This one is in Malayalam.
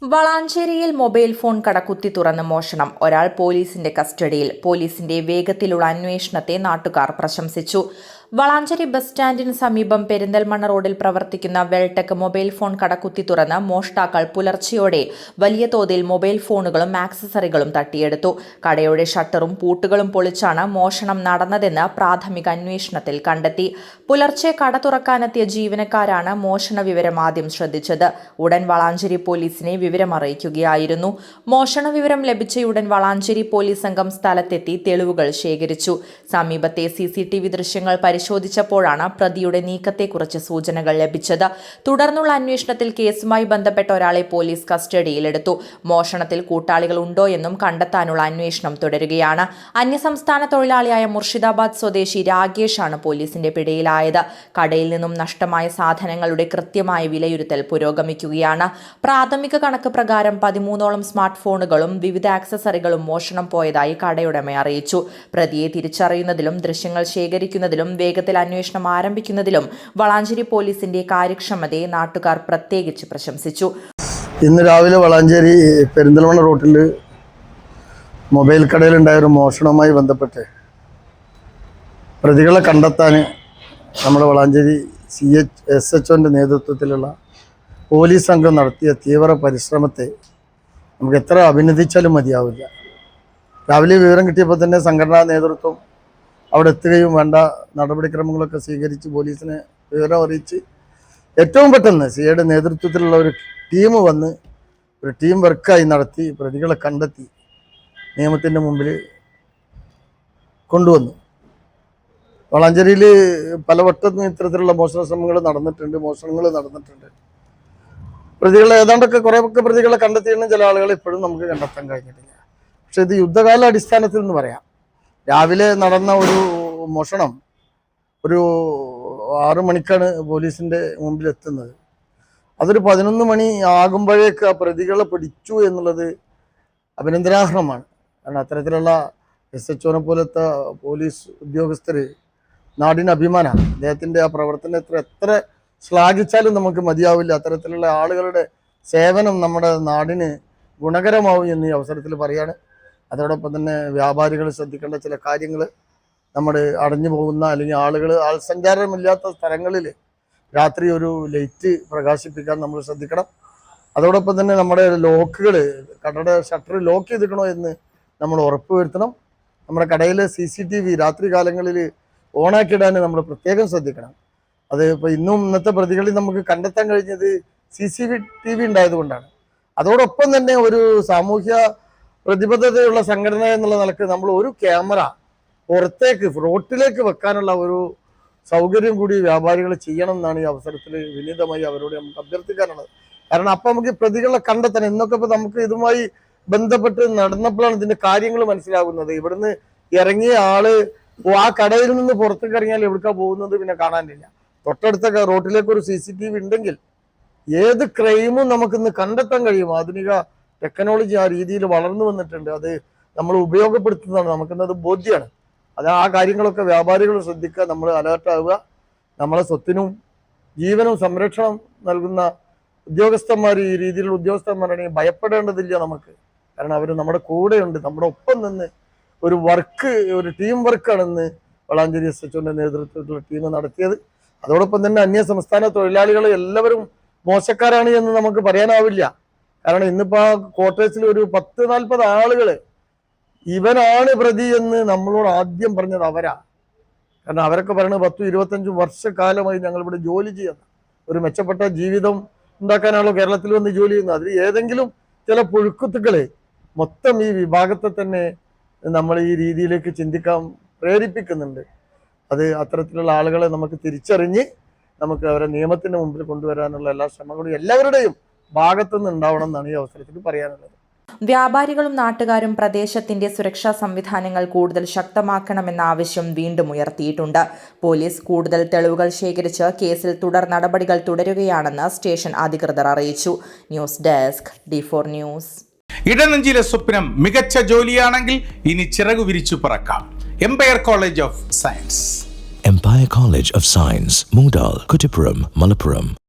വളാഞ്ചേരിയിൽ മൊബൈൽ ഫോൺ കടകുത്തി തുറന്ന് മോഷണം. ഒരാൾ പോലീസിന്റെ കസ്റ്റഡിയിൽ. പോലീസിന്റെ വേഗത്തിലുള്ള അന്വേഷണത്തെ നാട്ടുകാർ പ്രശംസിച്ചു. വളാഞ്ചേരി ബസ് സ്റ്റാൻഡിന് സമീപം പെരിന്തൽമണ്ണ റോഡിൽ പ്രവർത്തിക്കുന്ന വെൽടെക് മൊബൈൽ ഫോൺ കടകുത്തി തുറന്ന് മോഷ്ടാക്കൾ പുലർച്ചെയോടെ വലിയ തോതിൽ മൊബൈൽ ഫോണുകളും ആക്സസറികളും തട്ടിയെടുത്തു. കടയുടെ ഷട്ടറും പൂട്ടുകളും പൊളിച്ചാണ് മോഷണം നടന്നതെന്ന് പ്രാഥമിക അന്വേഷണത്തിൽ കണ്ടെത്തി. പുലർച്ചെ കട തുറക്കാനെത്തിയ ജീവനക്കാരാണ് മോഷണ വിവരം ആദ്യം ശ്രദ്ധിച്ചത്. ഉടൻ വളാഞ്ചേരി പോലീസിനെ വിവരമറിയിക്കുകയായിരുന്നു. മോഷണ വിവരം ലഭിച്ചയുടൻ വളാഞ്ചേരി പോലീസ് സംഘം സ്ഥലത്തെത്തി തെളിവുകൾ ശേഖരിച്ചു. സമീപത്തെ CCTV ദൃശ്യങ്ങൾ പരിശോധിച്ചപ്പോഴാണ് പ്രതിയുടെ നീക്കത്തെക്കുറിച്ച് സൂചനകൾ ലഭിച്ചത്. തുടർന്നുള്ള അന്വേഷണത്തിൽ കേസുമായി ബന്ധപ്പെട്ട ഒരാളെ പോലീസ് കസ്റ്റഡിയിലെടുത്തു. മോഷണത്തിൽ കൂട്ടാളികൾ ഉണ്ടോ എന്നും കണ്ടെത്താനുള്ള അന്വേഷണം തുടരുകയാണ്. അന്യസംസ്ഥാന തൊഴിലാളിയായ മുർഷിദാബാദ് സ്വദേശി രാകേഷാണ് പോലീസിന്റെ പിടിയിലായത്. കടയിൽ നിന്നും നഷ്ടമായ സാധനങ്ങളുടെ കൃത്യമായ വിലയിരുത്തൽ പുരോഗമിക്കുകയാണ്. പ്രാഥമിക കണക്ക് പ്രകാരം 13ഓളം സ്മാർട്ട് ഫോണുകളും വിവിധ ആക്സസറികളും മോഷണം പോയതായി കടയുടമ അറിയിച്ചു. പ്രതിയെ തിരിച്ചറിയുന്നതിലും ദൃശ്യങ്ങൾ ശേഖരിക്കുന്നതിലും വേഗത്തിൽ അന്വേഷണം ആരംഭിക്കുന്നതിലും വളാഞ്ചേരി പോലീസിന്റെ കാര്യക്ഷമതയെ നാട്ടുകാർ പ്രത്യേകിച്ച് പ്രശംസിച്ചു. ഇന്ന് രാവിലെ വളാഞ്ചേരി പെരിന്തൽമണ്ണ റോട്ടിൽ മൊബൈൽ കടയിലുണ്ടായ ഒരു മോഷണവുമായി ബന്ധപ്പെട്ട് പ്രതികളെ കണ്ടെത്താൻ നമ്മുടെ വളാഞ്ചേരി SHOന്റെ നേതൃത്വത്തിലുള്ള പോലീസ് സംഘം നടത്തിയ തീവ്ര പരിശ്രമത്തെ നമുക്ക് എത്ര അഭിനന്ദിച്ചാലും മതിയാവില്ല. രാവിലെ വിവരം കിട്ടിയപ്പോൾ തന്നെ സംഘടനാ നേതൃത്വം അവിടെ എത്തുകയും വേണ്ട നടപടിക്രമങ്ങളൊക്കെ സ്വീകരിച്ച് പോലീസിനെ വിവരം അറിയിച്ച് ഏറ്റവും പെട്ടെന്ന് സിയുടെ നേതൃത്വത്തിലുള്ള ഒരു ടീം വന്ന് ഒരു ടീം വർക്കായി നടത്തി പ്രതികളെ കണ്ടെത്തി നിയമത്തിൻ്റെ മുമ്പിൽ കൊണ്ടുവന്നു. വളാഞ്ചേരിയിൽ പലവട്ടത്തും ഇത്തരത്തിലുള്ള മോഷണങ്ങൾ നടന്നിട്ടുണ്ട്. പ്രതികളെ ഏതാണ്ടൊക്കെ കുറേയൊക്കെ പ്രതികളെ കണ്ടെത്തിയെന്ന് ചില ആളുകളെ ഇപ്പോഴും നമുക്ക് കണ്ടെത്താൻ കഴിഞ്ഞിട്ടില്ല. പക്ഷെ ഇത് യുദ്ധകാല അടിസ്ഥാനത്തിൽ എന്ന് പറയാം. രാവിലെ നടന്ന ഒരു മോഷണം ഒരു 6 മണിക്കാണ് പോലീസിൻ്റെ മുമ്പിൽ എത്തുന്നത്. അതൊരു 11 മണി ആകുമ്പോഴേക്ക് ആ പ്രതികളെ പിടിച്ചു എന്നുള്ളത് അഭിനന്ദനാർഹമാണ്. കാരണം അത്തരത്തിലുള്ള SHOനെ പോലത്തെ പോലീസ് ഉദ്യോഗസ്ഥർ നാടിന് അഭിമാനമാണ്. അദ്ദേഹത്തിൻ്റെ ആ പ്രവർത്തനത്തിൽ എത്ര ശ്ലാഘിച്ചാലും നമുക്ക് മതിയാവില്ല. അത്തരത്തിലുള്ള ആളുകളുടെ സേവനം നമ്മുടെ നാടിന് ഗുണകരമാവും എന്ന് ഈ അവസരത്തിൽ പറയാണ്. അതോടൊപ്പം തന്നെ വ്യാപാരികൾ ശ്രദ്ധിക്കേണ്ട ചില കാര്യങ്ങൾ, നമ്മൾ അടഞ്ഞു പോകുന്ന അല്ലെങ്കിൽ ആൾ സഞ്ചാരമില്ലാത്ത സ്ഥലങ്ങളിൽ രാത്രി ഒരു ലൈറ്റ് പ്രകാശിപ്പിക്കാൻ നമ്മൾ ശ്രദ്ധിക്കണം. അതോടൊപ്പം തന്നെ നമ്മുടെ ലോക്കുകൾ, കടയുടെ ഷട്ടർ ലോക്ക് ചെയ്തിക്കണോ എന്ന് നമ്മൾ ഉറപ്പുവരുത്തണം. നമ്മുടെ കടയിലെ CCTV രാത്രി കാലങ്ങളിൽ ഓണാക്കിയിടാൻ നമ്മൾ പ്രത്യേകം ശ്രദ്ധിക്കണം. അത് ഇപ്പോൾ ഇന്നത്തെ പ്രതികളിൽ നമുക്ക് കണ്ടെത്താൻ കഴിഞ്ഞത് CCTV ഉണ്ടായതുകൊണ്ടാണ്. അതോടൊപ്പം തന്നെ ഒരു സാമൂഹ്യ പ്രതിബദ്ധതയുള്ള സംഘടന എന്നുള്ള നിലക്ക് നമ്മൾ ഒരു ക്യാമറ പുറത്തേക്ക് റോട്ടിലേക്ക് വെക്കാനുള്ള ഒരു സൗകര്യം കൂടി വ്യാപാരികൾ ചെയ്യണം എന്നാണ് ഈ അവസരത്തിൽ വിനീതമായി അവരോട് നമുക്ക് അഭ്യർത്ഥിക്കാനുള്ളത്. കാരണം അപ്പം നമുക്ക് പ്രതികളെ കണ്ടെത്താൻ എന്നൊക്കെ ഇപ്പോൾ നമുക്ക് ഇതുമായി ബന്ധപ്പെട്ട് നടന്നപ്പോഴാണ് ഇതിന്റെ കാര്യങ്ങൾ മനസ്സിലാകുന്നത്. ഇവിടുന്ന് ഇറങ്ങിയ ആള് ആ കടയിൽ നിന്ന് പുറത്തേക്ക് ഇറങ്ങിയാൽ എവിടേക്കാ പോകുന്നത് പിന്നെ കാണാനില്ല. തൊട്ടടുത്ത റോട്ടിലേക്ക് ഒരു CCTV ഉണ്ടെങ്കിൽ ഏത് ക്രൈമും നമുക്കിന്ന് കണ്ടെത്താൻ കഴിയും. ആധുനിക ടെക്നോളജി ആ രീതിയിൽ വളർന്നു വന്നിട്ടുണ്ട്. അത് നമ്മൾ ഉപയോഗപ്പെടുത്തുന്നതാണ്, നമുക്കിന്നത് ബോധ്യമാണ്. അത് ആ കാര്യങ്ങളൊക്കെ വ്യാപാരികൾ ശ്രദ്ധിക്കുക, നമ്മൾ അലേർട്ടാവുക. നമ്മളെ സ്വത്തിനും ജീവനും സംരക്ഷണം നൽകുന്ന ഉദ്യോഗസ്ഥന്മാർ, ഈ രീതിയിലുള്ള ഉദ്യോഗസ്ഥന്മാരാണെങ്കിൽ ഭയപ്പെടേണ്ടതില്ല നമുക്ക്. കാരണം അവർ നമ്മുടെ കൂടെയുണ്ട്, നമ്മുടെ ഒപ്പം നിന്ന് ഒരു ടീം വർക്കാണെന്ന് വളാഞ്ചേരി SHOന്റെ നേതൃത്വത്തിലുള്ള ടീം നടത്തിയത്. അതോടൊപ്പം തന്നെ അന്യ സംസ്ഥാന തൊഴിലാളികൾ എല്ലാവരും മോശക്കാരാണ് എന്ന് നമുക്ക് പറയാനാവില്ല. കാരണം ഇന്നിപ്പോൾ ആ ക്വാർട്ടേഴ്സിൽ ഒരു 10-40 ആളുകൾ ഇവനാണ് പ്രതി എന്ന് നമ്മളോട് ആദ്യം പറഞ്ഞത് അവരാ. കാരണം അവരൊക്കെ പറയുന്നത് 10-25 വർഷക്കാലമായി ഞങ്ങളിവിടെ ജോലി ചെയ്യുന്ന, ഒരു മെച്ചപ്പെട്ട ജീവിതം ഉണ്ടാക്കാനാണല്ലോ കേരളത്തിൽ വന്ന് ജോലി ചെയ്യുന്നത്. അതിൽ ഏതെങ്കിലും ചില പുഴുക്കുത്തുക്കളെ മൊത്തം ഈ വിഭാഗത്തെ തന്നെ നമ്മൾ ഈ രീതിയിലേക്ക് ചിന്തിക്കാൻ പ്രേരിപ്പിക്കുന്നുണ്ട്. അത് അത്തരത്തിലുള്ള ആളുകളെ നമുക്ക് തിരിച്ചറിഞ്ഞ് നമുക്ക് അവരെ നിയമത്തിന് മുമ്പിൽ കൊണ്ടുവരാനുള്ള എല്ലാ ശ്രമങ്ങളും എല്ലാവരുടെയും ഭാഗത്തുനിന്ന് ഉണ്ടാവണം എന്നാണ് ഈ അവസരത്തിൽ പറയാനുള്ളത്. വ്യാപാരികളും നാട്ടുകാരും പ്രദേശത്തിന്റെ സുരക്ഷാ സംവിധാനങ്ങൾ കൂടുതൽ ശക്തമാക്കണമെന്ന ആവശ്യം വീണ്ടും ഉയർത്തിയിട്ടുണ്ട്. പോലീസ് കൂടുതൽ തെളിവുകൾ ശേഖരിച്ച് കേസിൽ തുടർ നടപടികൾ തുടരുകയാണെന്ന് സ്റ്റേഷൻ അധികൃതർ അറിയിച്ചു. News desk D4 news. ഇടനെഞ്ചിലെ സ്വപ്നം മികച്ച ജോലിയാണെങ്കിൽ ഇനി ചിറകു വിരിച്ചു പറക്കാം. Empire College of Science. Empire College of Science, Moondal, Kuttipuram, Malappuram.